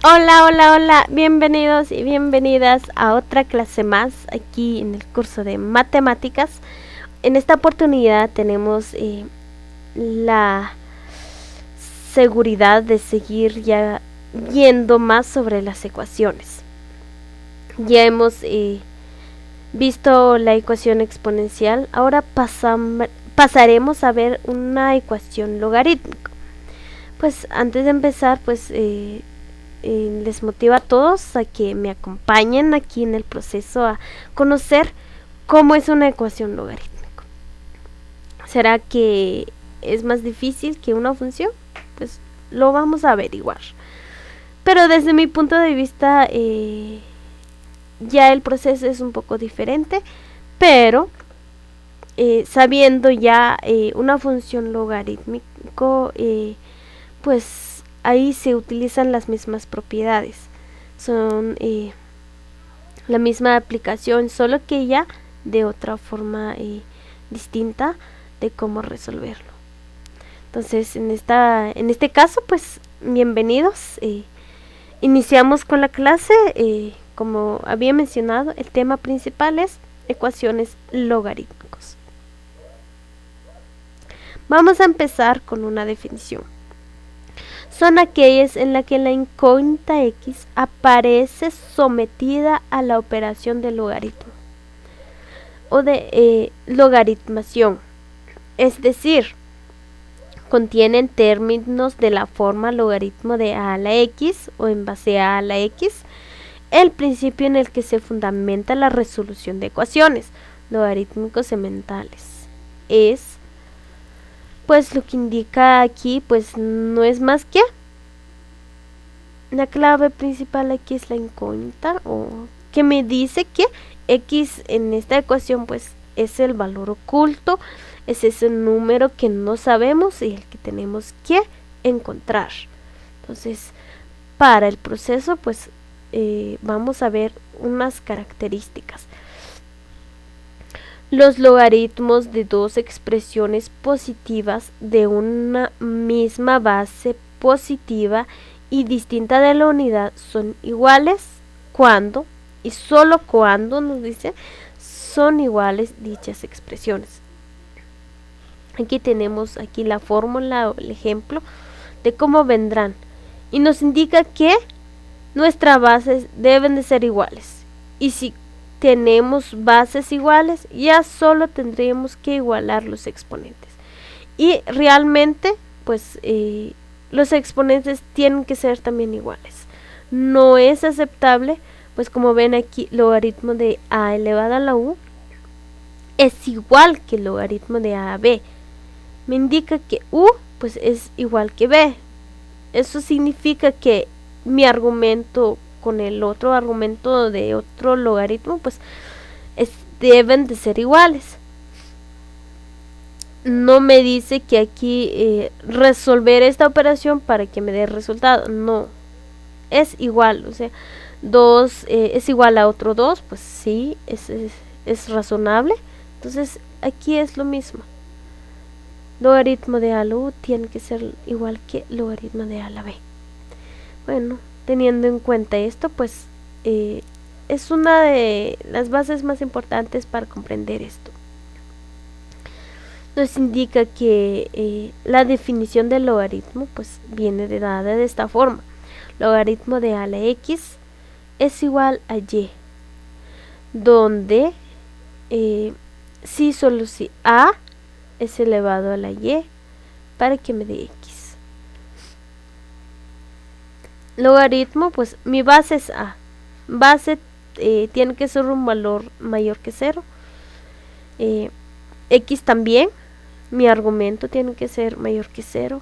Hola, hola, hola, bienvenidos y bienvenidas a otra clase más aquí en el curso de matemáticas. En esta oportunidad tenemos la seguridad de seguir ya viendo más sobre las ecuaciones. Ya hemos visto la ecuación exponencial, ahora pasaremos a ver una ecuación logarítmica. Pues antes de empezar, les motiva a todos a que me acompañen aquí en el proceso a conocer cómo es una ecuación logarítmica. ¿Será que es más difícil que una función? Pues lo vamos a averiguar. Pero desde mi punto de vista ya el proceso es un poco diferente, pero sabiendo ya una función logarítmico, pues ahí se utilizan las mismas propiedades. Son la misma aplicación, solo que ya de otra forma distinta de cómo resolverlo. Entonces, en este caso, pues bienvenidos. Iniciamos con la clase. Como había mencionado, el tema principal es ecuaciones logarítmicos. Vamos a empezar con una definición. Son aquellas en las que la incógnita x aparece sometida a la operación de logaritmo o de logaritmación, es decir, contienen términos de la forma logaritmo de a a la x o en base a la x, el principio en el que se fundamenta la resolución de ecuaciones logarítmicos sementales. Es pues lo que indica aquí, pues no es más que la clave principal aquí es la incógnita, o que me dice que x en esta ecuación pues es el valor oculto, es ese número que no sabemos y el que tenemos que encontrar. Entonces, para el proceso pues vamos a ver unas características. Los logaritmos de dos expresiones positivas de una misma base positiva y distinta de la unidad son iguales cuando, y solo cuando nos dice, son iguales dichas expresiones. Aquí tenemos aquí la fórmula o el ejemplo de cómo vendrán y nos indica que nuestras bases deben de ser iguales, y si tenemos bases iguales ya solo tendríamos que igualar los exponentes, y realmente pues los exponentes tienen que ser también iguales. No es aceptable, pues como ven aquí, logaritmo de a elevado a la u es igual que el logaritmo de a b. Me indica que u pues es igual que b. Eso significa que mi argumento con el otro argumento de otro logaritmo pues deben de ser iguales. No me dice que aquí resolver esta operación para que me dé resultado. No, es igual, o sea, 2 es igual a otro 2, pues sí, es razonable. Entonces aquí es lo mismo. Logaritmo de a a la u tiene que ser igual que logaritmo de a a la b. Bueno, teniendo en cuenta esto, pues es una de las bases más importantes para comprender esto. Nos indica que la definición del logaritmo pues viene dada de esta forma. Logaritmo de a la x es igual a y, donde si solo si a es elevado a la y para que me dé x. Logaritmo, pues mi base es a. Base tiene que ser un valor mayor que 0. X también. Mi argumento tiene que ser mayor que 0.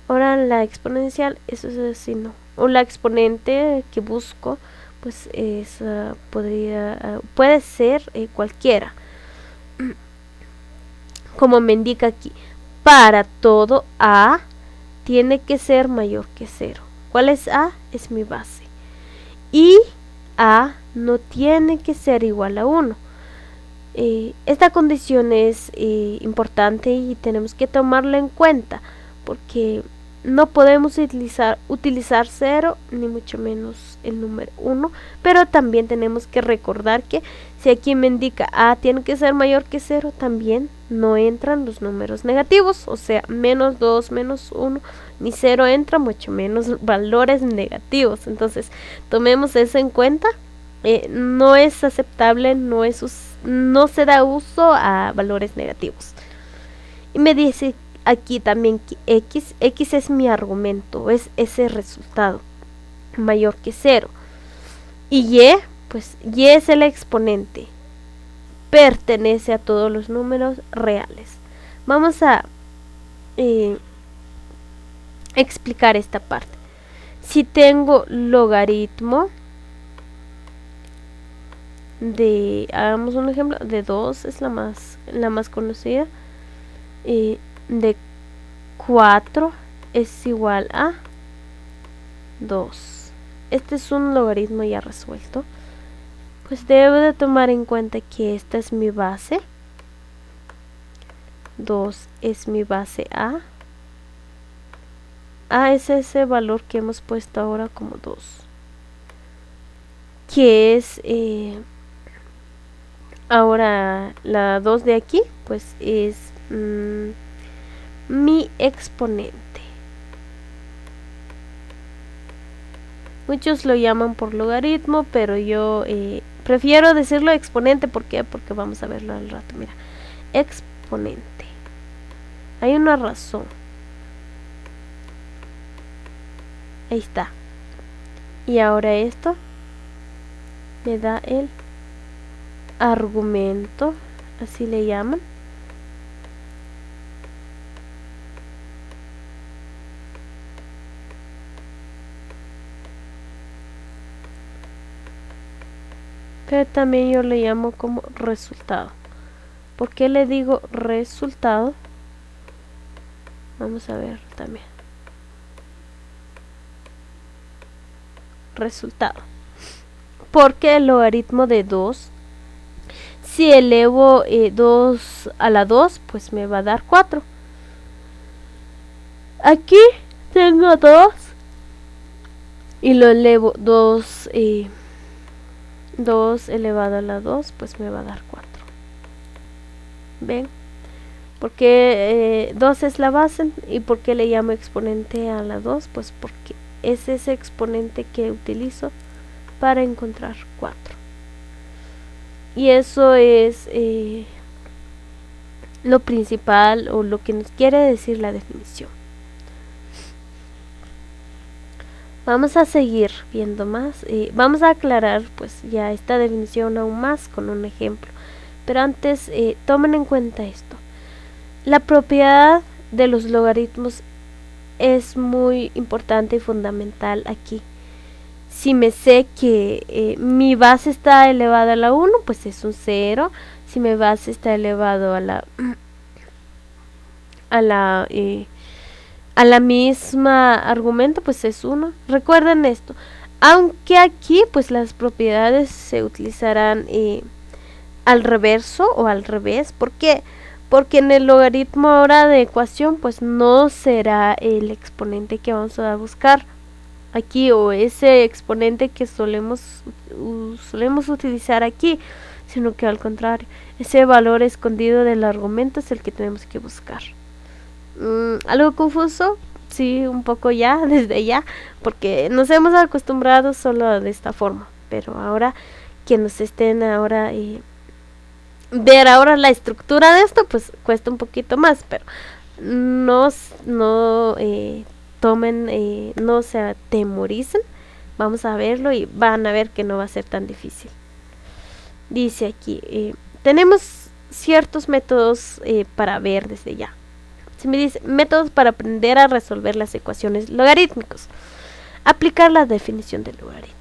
Ahora la exponencial, eso es así, no. O la exponente que busco, pues puede ser cualquiera. Como me indica aquí, para todo a tiene que ser mayor que 0. ¿Cuál es a? Es mi base. Y a no tiene que ser igual a 1. Esta condición es importante y tenemos que tomarla en cuenta, porque no podemos utilizar 0 ni mucho menos el número 1, pero también tenemos que recordar que si aquí me indica A tiene que ser mayor que 0, también no entran los números negativos, o sea, menos 2, menos 1, ni 0 entra, mucho menos valores negativos. Entonces, tomemos eso en cuenta. No es aceptable, no se da uso a valores negativos. Y me dice aquí también que X es mi argumento, es ese resultado mayor que 0. Y Y, pues Y es el exponente, pertenece a todos los números reales. Vamos a explicar esta parte. Si tengo logaritmo de, hagamos un ejemplo, de 2 es la más conocida, de 4 es igual a 2. Este es un logaritmo ya resuelto. Pues debo de tomar en cuenta que esta es mi base. 2 es mi base A. A es ese valor que hemos puesto ahora como 2. Que es ahora la 2 de aquí, pues es mi exponente. Muchos lo llaman por logaritmo, pero yo prefiero decirlo exponente. ¿Por qué? Porque vamos a verlo al rato. Mira, exponente. Hay una razón. Ahí está. Y ahora esto me da el argumento, así le llaman. Pero también yo le llamo como resultado. ¿Por qué le digo resultado? Vamos a ver también. Resultado. Porque el logaritmo de 2, si elevo 2 a la 2, pues me va a dar 4. Aquí tengo 2 y lo elevo 2 elevado a la 2, pues me va a dar 4. ¿Ven? Porque 2 es la base. ¿Y por qué le llamo exponente a la 2? Pues porque es ese exponente que utilizo para encontrar 4. Y eso es lo principal, o lo que nos quiere decir la definición. Vamos a seguir viendo más. Vamos a aclarar pues ya esta definición aún más con un ejemplo. Pero antes tomen en cuenta esto. La propiedad de los logaritmos es muy importante y fundamental aquí. Si me sé que mi base está elevada a la 1, pues es un 0. Si mi base está elevado a la misma argumento, pues es 1. Recuerden esto. Aunque aquí pues las propiedades se utilizarán al reverso o al revés. ¿Por qué? Porque en el logaritmo ahora de ecuación pues no será el exponente que vamos a buscar aquí, o ese exponente que solemos utilizar aquí, sino que al contrario, ese valor escondido del argumento es el que tenemos que buscar. ¿Algo confuso? Sí, un poco ya, desde ya, porque nos hemos acostumbrado solo de esta forma, pero ahora que nos estén ahora ver ahora la estructura de esto, pues cuesta un poquito más, pero no se atemoricen. Vamos a verlo y van a ver que no va a ser tan difícil. Dice aquí, tenemos ciertos métodos para ver desde ya. Se me dice métodos para aprender a resolver las ecuaciones logarítmicos. Aplicar la definición del logaritmo.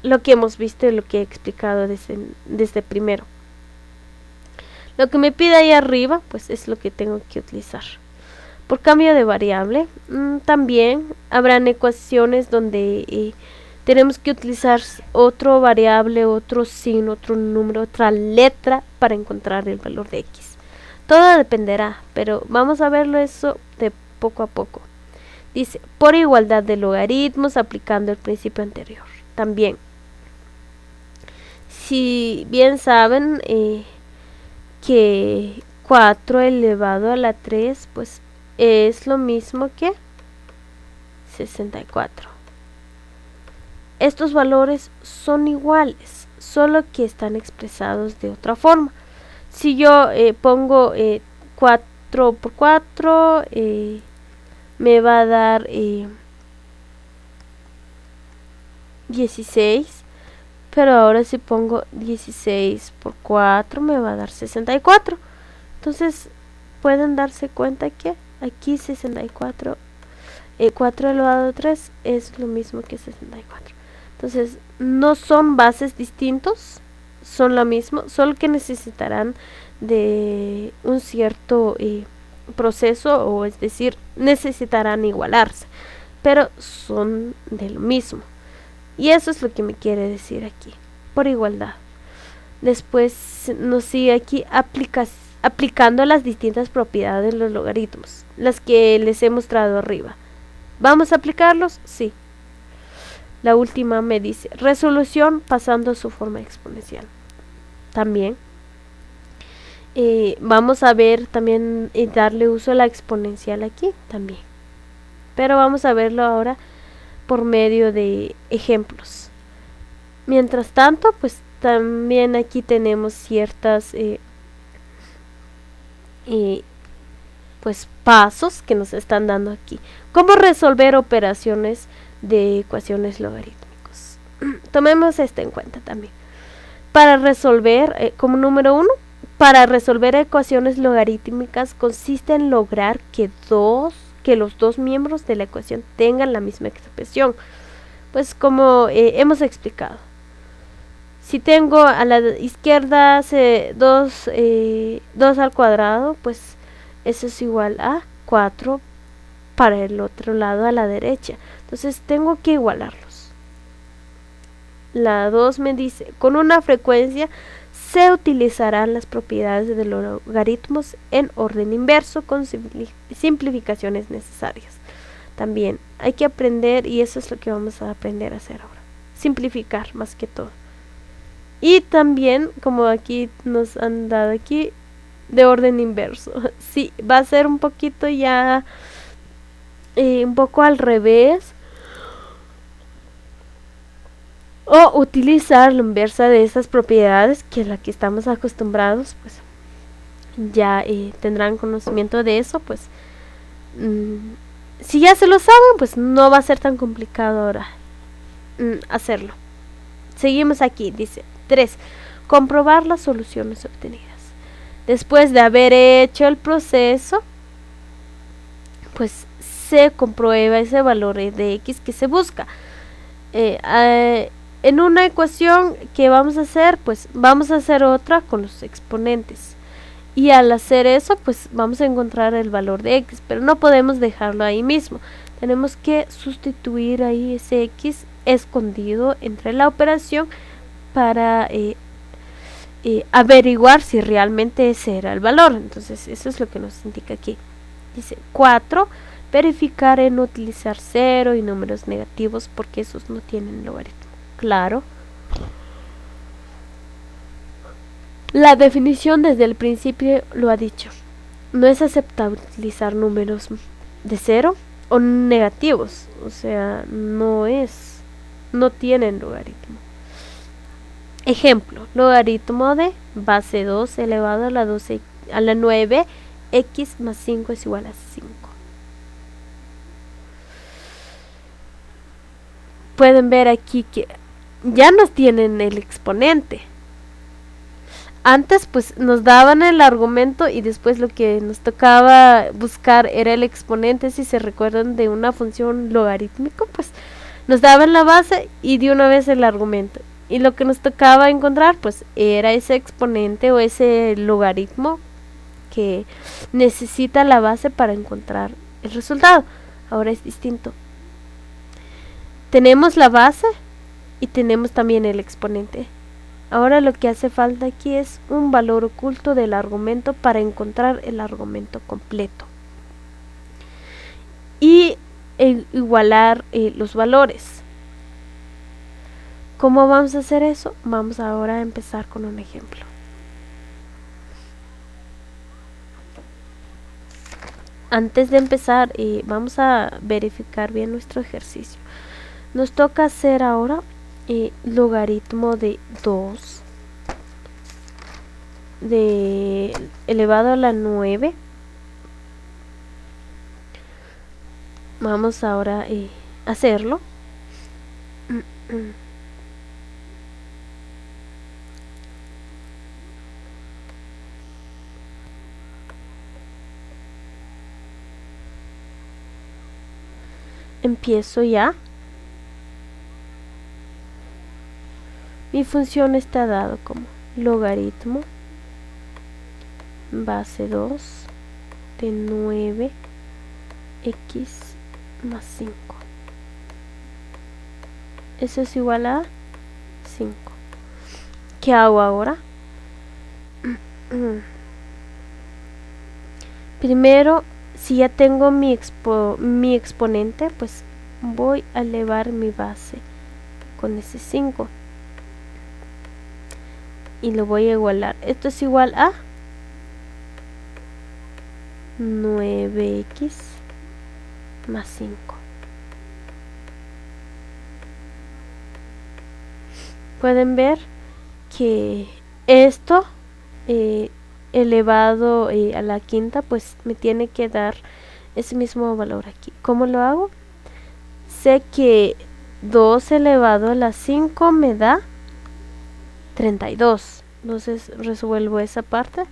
Lo que hemos visto y lo que he explicado desde primero. Lo que me pide ahí arriba, pues es lo que tengo que utilizar. Por cambio de variable, también habrán ecuaciones donde tenemos que utilizar otro variable, otro signo, otro número, otra letra para encontrar el valor de x. Todo dependerá, pero vamos a verlo eso poco a poco. Dice, por igualdad de logaritmos aplicando el principio anterior. También, si bien saben que 4 elevado a la 3 pues es lo mismo que 64. Estos valores son iguales, solo que están expresados de otra forma. Si yo pongo 4 por 4, me va a dar 16, pero ahora si pongo 16 por 4 me va a dar 64. Entonces pueden darse cuenta que aquí 64, 4 elevado a 3 es lo mismo que 64. Entonces no son bases distintos, son lo mismo, solo que necesitarán de un cierto proceso, o es decir, necesitarán igualarse, pero son de lo mismo. Y eso es lo que me quiere decir aquí, por igualdad. Después nos sigue aquí aplicando las distintas propiedades de los logaritmos, las que les he mostrado arriba. ¿Vamos a aplicarlos? Sí. La última me dice resolución pasando a su forma exponencial. También vamos a ver también darle uso a la exponencial aquí también. Pero vamos a verlo ahora por medio de ejemplos. Mientras tanto, pues también aquí tenemos ciertas pues pasos que nos están dando aquí. ¿Cómo resolver operaciones de ecuaciones logarítmicos? Tomemos esto en cuenta también. Para resolver, como número 1, para resolver ecuaciones logarítmicas consiste en lograr que los dos miembros de la ecuación tengan la misma expresión. Pues como hemos explicado, si tengo a la izquierda 2 al cuadrado, pues eso es igual a 4 para el otro lado a la derecha. Entonces tengo que igualarlos. La 2 me dice, con una frecuencia se utilizarán las propiedades de los logaritmos en orden inverso con simplificaciones necesarias. También hay que aprender, y eso es lo que vamos a aprender a hacer ahora, simplificar más que todo. Y también, como aquí nos han dado aquí, de orden inverso. Sí, va a ser un poquito ya, un poco al revés, o utilizar la inversa de esas propiedades, que es la que estamos acostumbrados, pues ya tendrán conocimiento de eso, pues si ya se lo saben, pues no va a ser tan complicado ahora hacerlo. Seguimos aquí, dice 3. Comprobar las soluciones obtenidas. Después de haber hecho el proceso, pues se comprueba ese valor de x que se busca. En una ecuación que vamos a hacer, pues vamos a hacer otra con los exponentes. Y al hacer eso, pues vamos a encontrar el valor de x, pero no podemos dejarlo ahí mismo. Tenemos que sustituir ahí ese x escondido entre la operación para averiguar si realmente ese era el valor. Entonces eso es lo que nos indica aquí. Dice 4. Verificar en utilizar 0 y números negativos, porque esos no tienen logaritmo. Claro. La definición desde el principio lo ha dicho. No es aceptable utilizar números de 0 o negativos. O sea, no tienen logaritmo. Ejemplo, logaritmo de base 2 elevado a la 9, x más 5 es igual a 5. Pueden ver aquí que ya nos tienen el exponente. Antes pues nos daban el argumento y después lo que nos tocaba buscar era el exponente. Si se recuerdan de una función logarítmica, pues nos daban la base y de una vez el argumento. Y lo que nos tocaba encontrar pues era ese exponente o ese logaritmo que necesita la base para encontrar el resultado. Ahora es distinto. Tenemos la base y tenemos también el exponente. Ahora lo que hace falta aquí es un valor oculto del argumento para encontrar el argumento completo. y igualar los valores. ¿Cómo vamos a hacer eso? Vamos ahora a empezar con un ejemplo. Antes de empezar, vamos a verificar bien nuestro ejercicio. Nos toca hacer ahora logaritmo de 2 de elevado a la 9. Vamos ahora a hacerlo. Empiezo ya. Mi función está dado como logaritmo base 2 de 9x más 5. Eso es igual a 5. ¿Qué hago ahora? Primero, si ya tengo mi exponente, pues voy a elevar mi base con ese 5 y lo voy a igualar. Esto es igual a 9x más 5. Pueden ver que esto elevado a la quinta pues me tiene que dar ese mismo valor aquí. ¿Cómo lo hago? Sé que 2 elevado a la 5 me da 32. Entonces resuelvo esa parte.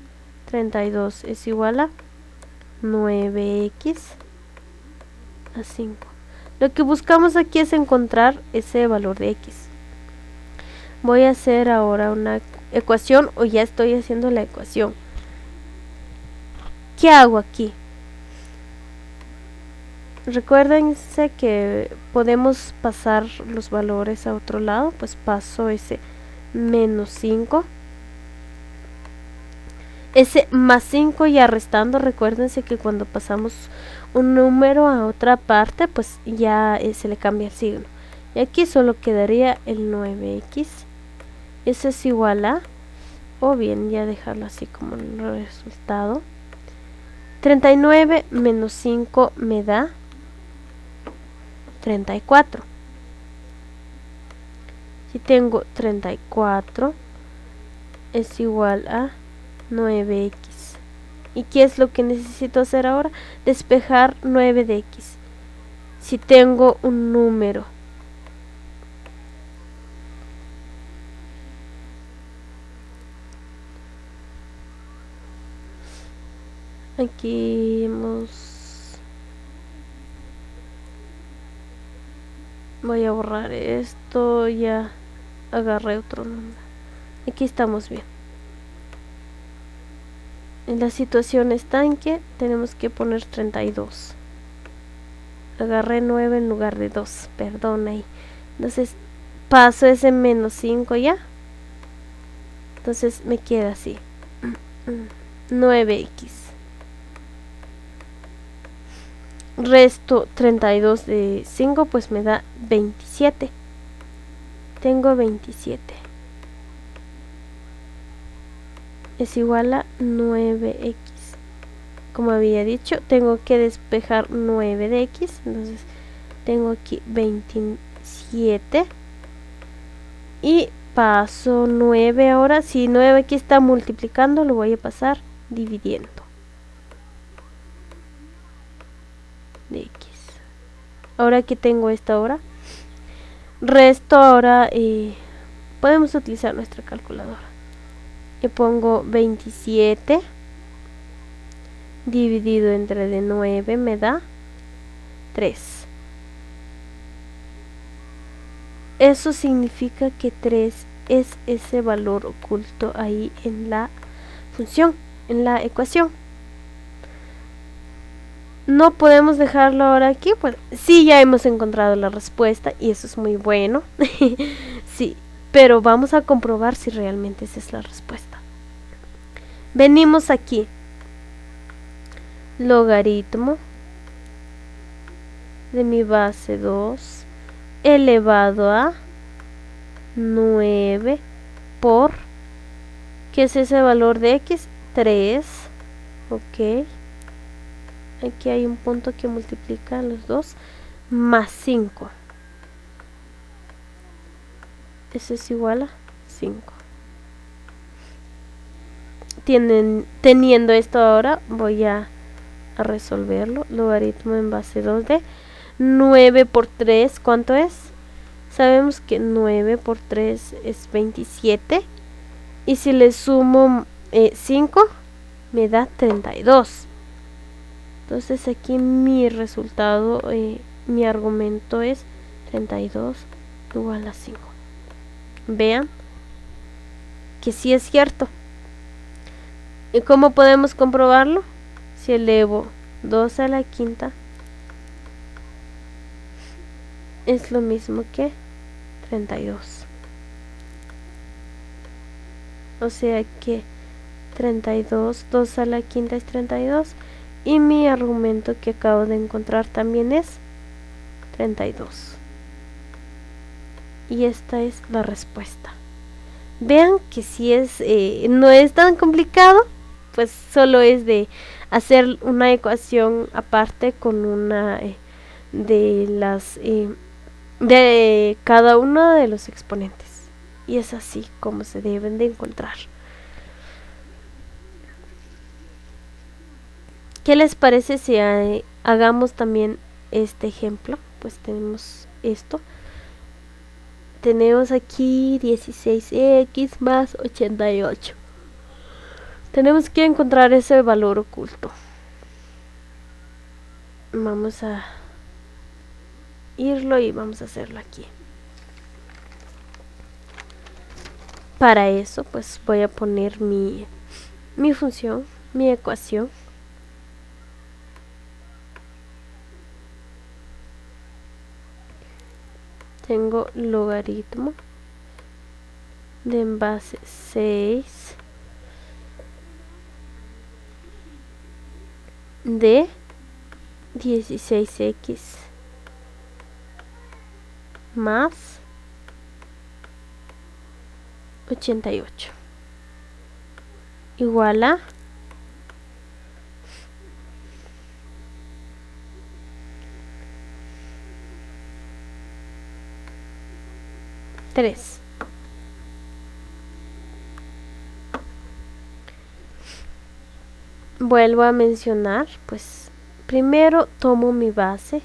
32 es igual a 9x a 5. Lo que buscamos aquí es encontrar ese valor de x. Voy a hacer ahora una ecuación, o ya estoy haciendo la ecuación. ¿Qué hago aquí? Recuérdense que podemos pasar los valores a otro lado, pues paso ese menos 5. Ese más 5 ya restando, recuérdense que cuando pasamos un número a otra parte, pues ya se le cambia el signo. Y aquí solo quedaría el 9x. Eso es igual a, o bien ya dejarlo así como el resultado. 39 menos 5 me da 34. Si tengo 34 es igual a 9x. ¿Y qué es lo que necesito hacer ahora? Despejar 9 de x. Si tengo un número aquí voy a borrar esto, ya agarré otro número. Aquí estamos bien. En la situación estanque tenemos que poner 32. Agarré 9 en lugar de 2, perdón ahí. Entonces paso ese menos 5 ya. Entonces me queda así. 9x. Resto 32 de 5, pues me da 27. Tengo 27. Es igual a 9x. Como había dicho, tengo que despejar 9 de x. Entonces tengo aquí 27. Y paso 9 ahora. Si 9 aquí está multiplicando, lo voy a pasar dividiendo. De x. Ahora que tengo esta hora, resto ahora, podemos utilizar nuestra calculadora. Y pongo 27 dividido entre de 9 me da 3. Eso significa que 3 es ese valor oculto ahí en la función, en la ecuación. No podemos dejarlo ahora aquí, pues sí, ya hemos encontrado la respuesta y eso es muy bueno. Sí, pero vamos a comprobar si realmente esa es la respuesta. Venimos aquí, logaritmo de mi base 2 elevado a 9 por, ¿qué es ese valor de x? 3. Ok. Aquí hay un punto que multiplica los dos. Más 5. Eso es igual a 5. Teniendo esto ahora, voy a resolverlo. Logaritmo en base 2 de 9 por 3, ¿cuánto es? Sabemos que 9 por 3 es 27. Y si le sumo 5, me da 32. Entonces aquí mi resultado, mi argumento es 32 igual a 5. Vean que sí es cierto. ¿Y cómo podemos comprobarlo? Si elevo 2 a la quinta es lo mismo que 32. O sea que 32, 2 a la quinta es 32. Y mi argumento que acabo de encontrar también es 32. Y esta es la respuesta. Vean que si es, no es tan complicado, pues solo es de hacer una ecuación aparte con una de las de cada uno de los exponentes. Y es así como se deben de encontrar. ¿Qué les parece si hagamos también este ejemplo? Pues tenemos esto. Tenemos aquí 16x más 88. Tenemos que encontrar ese valor oculto. Vamos a irlo y vamos a hacerlo aquí. Para eso, pues voy a poner mi función, mi ecuación. Tengo logaritmo de en base 6 de 16x más 88 igual a 3. Vuelvo a mencionar, pues primero tomo mi base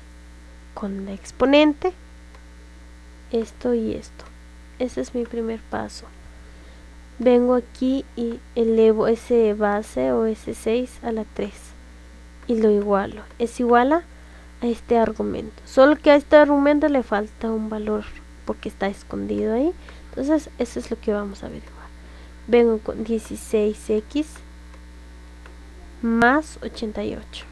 con la exponente, esto y esto. Ese es mi primer paso. Vengo aquí y elevo ese base o ese 6 a la 3 y lo igualo. Es igual a este argumento, solo que a este argumento le falta un valor porque está escondido ahí. Entonces eso es lo que vamos a averiguar. Vengo con 16x más 88.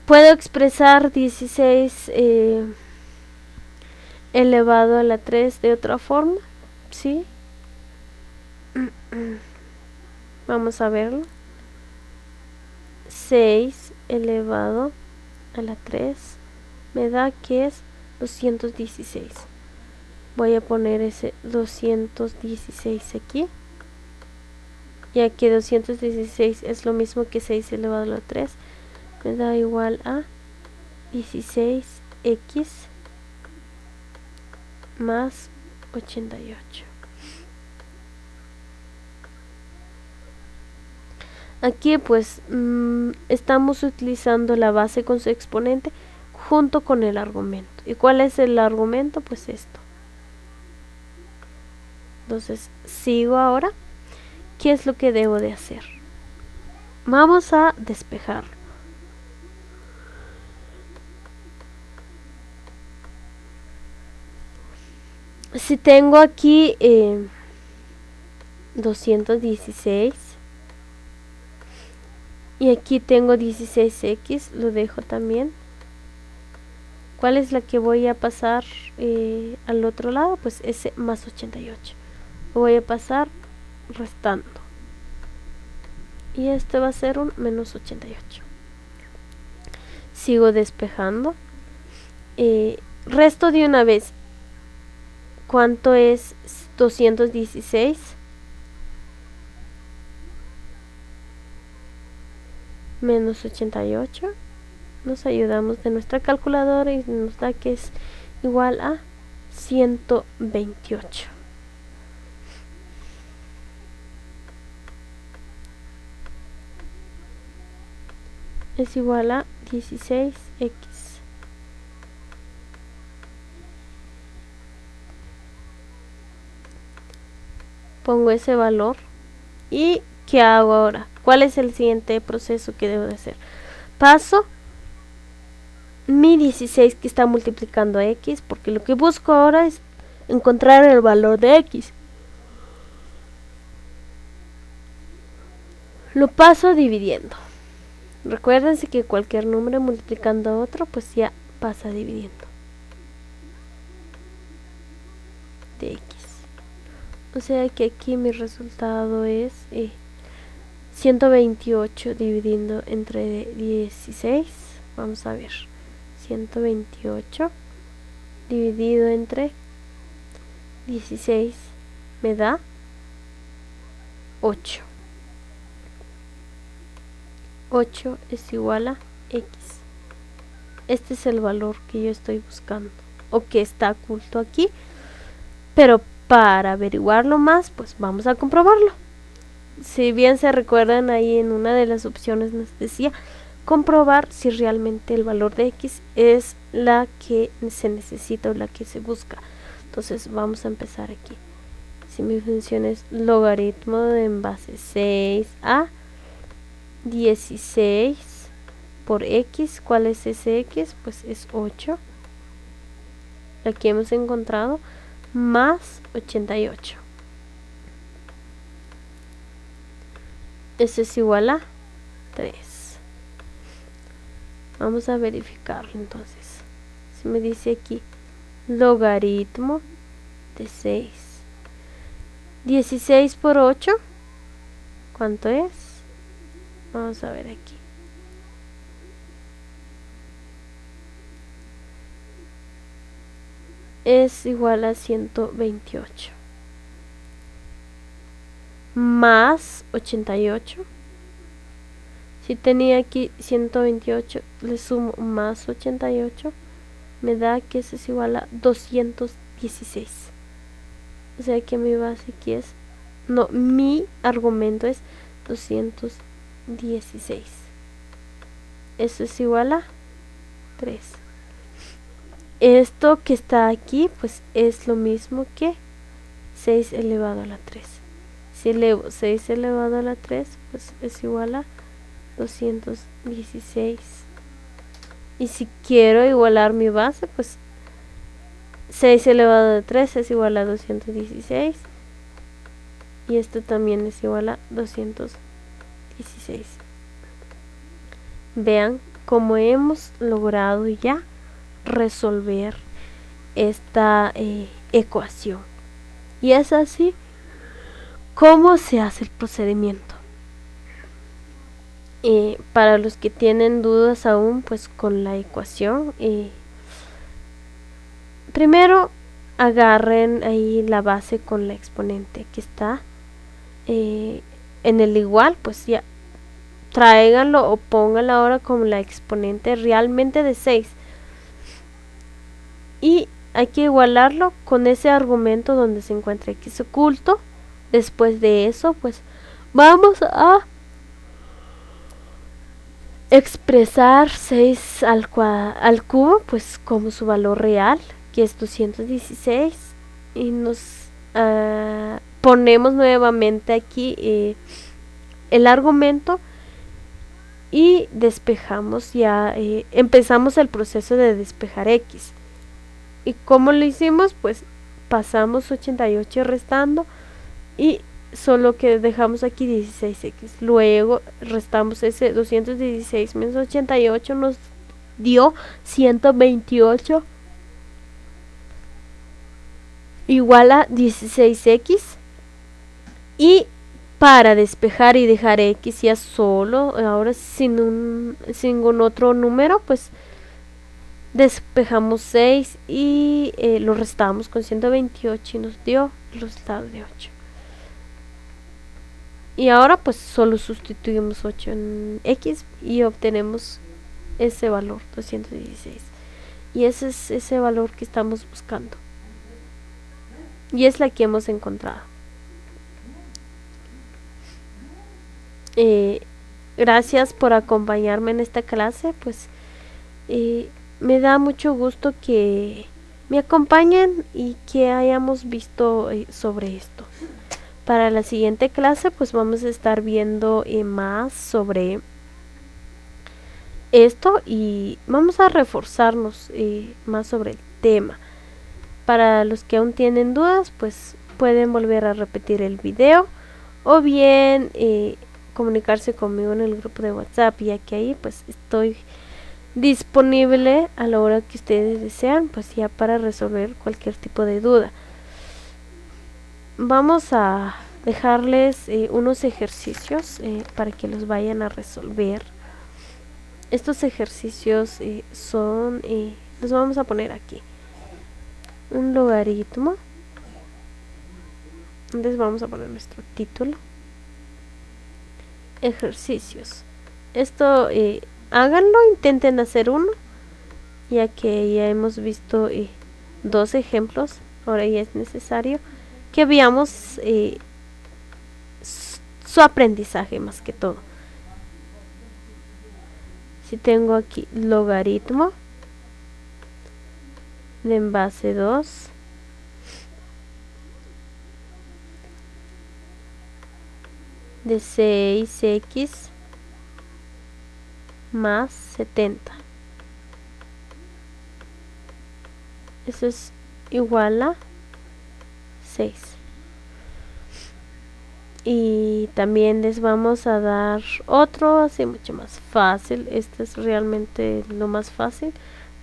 Puedo expresar 16 elevado a la 3 de otra forma, ¿sí? Vamos a verlo. 6 elevado a la 3 me da que es 216. Voy a poner ese 216 aquí. Ya que 216 es lo mismo que 6 elevado a la 3. Me da igual a 16x más 88. Aquí pues estamos utilizando la base con su exponente junto con el argumento. ¿Y cuál es el argumento? Pues esto. Entonces sigo ahora. ¿Qué es lo que debo de hacer? Vamos a despejarlo. Si tengo aquí 216 y aquí tengo 16x, lo dejo también. ¿Cuál es la que voy a pasar al otro lado? Pues ese más 88. Lo voy a pasar restando. y este va a ser un menos 88. Sigo despejando. Resto de una vez. ¿Cuánto es 216? Menos 88. Nos ayudamos de nuestra calculadora y nos da que es igual a 128. Es igual a 16x. Pongo ese valor. ¿Y qué hago ahora? ¿Cuál es el siguiente proceso que debo de hacer? Paso mi 16 que está multiplicando a x, porque lo que busco ahora es encontrar el valor de x. Lo paso dividiendo. Recuérdense que cualquier número multiplicando a otro, pues ya pasa dividiendo. De x. O sea que aquí mi resultado es 128 dividiendo entre 16. Vamos a ver. 128 dividido entre 16 me da 8. 8 es igual a x. Este es el valor que yo estoy buscando o que está oculto aquí, pero para averiguarlo más, pues vamos a comprobarlo. Si bien se recuerdan, ahí en una de las opciones nos decía comprobar si realmente el valor de x es la que se necesita o la que se busca. Entonces vamos a empezar aquí. Si mi función es logaritmo de en base 6 a 16 por x, ¿cuál es ese x? Pues es 8. Aquí hemos encontrado más 88. Eso es igual a 3. Vamos a verificarlo entonces. Si me dice aquí logaritmo de 6. 16 por 8. ¿Cuánto es? Vamos a ver aquí. Es igual a 128. Más 88. Si tenía aquí 128, le sumo más 88, me da que eso es igual a 216. O sea que mi base aquí es, no, mi argumento es 216. Eso es igual a 3. Esto que está aquí, pues es lo mismo que 6 elevado a la 3. Si elevo 6 elevado a la 3, pues es igual a 216. Y si quiero igualar mi base, pues 6 elevado a 3 es igual a 216. Y esto también es igual a 216. Vean cómo hemos logrado ya resolver esta ecuación. Y es así como se hace el procedimiento. Para los que tienen dudas aún pues con la ecuación, primero agarren ahí la base con la exponente que está en el igual, pues ya tráiganlo o pónganlo ahora como la exponente realmente de 6 y hay que igualarlo con ese argumento donde se encuentra x oculto. Después de eso pues vamos a expresar 6 al cubo pues como su valor real, que es 216, y nos ponemos nuevamente aquí el argumento y despejamos ya, empezamos el proceso de despejar x. ¿Y cómo lo hicimos? Pues pasamos 88 restando y solo que dejamos aquí 16x. Luego restamos ese 216 menos 88, nos dio 128 igual a 16x. Y para despejar y dejar x ya solo, ahora sin ningún otro número, pues despejamos 6 y lo restamos con 128 y nos dio el resultado de 8. Y ahora pues solo sustituimos 8 en x y obtenemos ese valor, 216. Y ese es ese valor que estamos buscando. Y es la que hemos encontrado. Gracias por acompañarme en esta clase, pues me da mucho gusto que me acompañen y que hayamos visto sobre esto. Para la siguiente clase pues vamos a estar viendo más sobre esto y vamos a reforzarnos más sobre el tema. Para los que aún tienen dudas, pues pueden volver a repetir el video o bien comunicarse conmigo en el grupo de WhatsApp, ya que ahí pues estoy disponible a la hora que ustedes desean, pues ya para resolver cualquier tipo de duda. Vamos a dejarles unos ejercicios para que los vayan a resolver. Estos ejercicios son, los vamos a poner aquí, un logaritmo. Entonces vamos a poner nuestro título, ejercicios. Esto háganlo, intenten hacer uno, ya que ya hemos visto 2 ejemplos. Ahora ya es necesario que veamos su aprendizaje más que todo. Si tengo aquí logaritmo de en base 2 de 6x más 70, eso es igual a 6. Y también les vamos a dar otro así mucho más fácil. Este es realmente lo más fácil.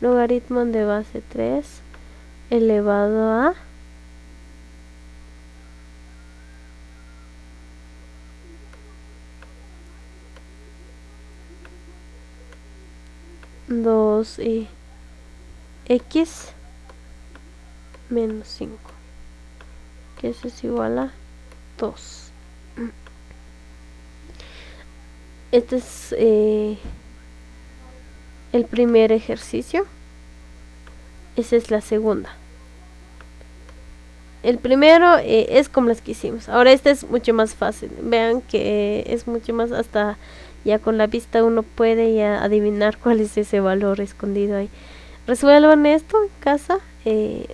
Logaritmo de base 3 elevado a 2x menos 5, que eso es igual a 2. Este es el primer ejercicio. Esa es la segunda. El primero es como las que hicimos. Ahora este es mucho más fácil. Vean que es mucho más, hasta ya con la vista uno puede ya adivinar cuál es ese valor escondido ahí. Resuelvan esto en casa.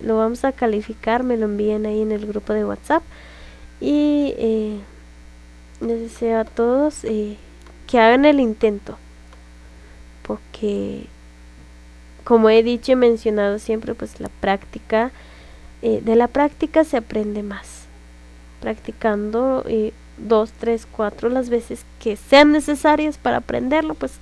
Lo vamos a calificar. Me lo envíen ahí en el grupo de WhatsApp. Y les deseo a todos que hagan el intento, porque como he dicho y mencionado siempre, pues la práctica, de la práctica se aprende más, practicando 2, 3, 4 las veces que sean necesarias para aprenderlo, pues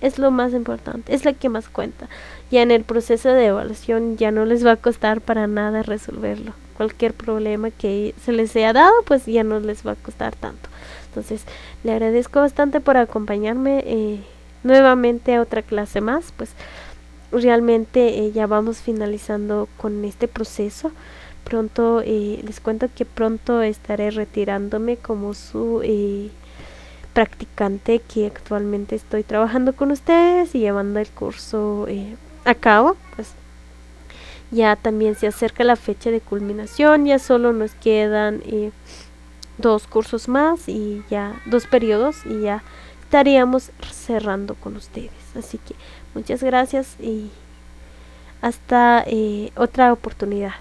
es lo más importante, es lo que más cuenta. Ya en el proceso de evaluación ya no les va a costar para nada resolverlo. Cualquier problema que se les haya dado, pues ya no les va a costar tanto. Entonces, le agradezco bastante por acompañarme nuevamente a otra clase más. Pues realmente ya vamos finalizando con este proceso. Pronto les cuento que pronto estaré retirándome como su practicante, que actualmente estoy trabajando con ustedes y llevando el curso a cabo. Pues ya también se acerca la fecha de culminación, ya solo nos quedan 2 cursos más y ya 2 periodos y ya estaríamos cerrando con ustedes. Así que muchas gracias y hasta otra oportunidad.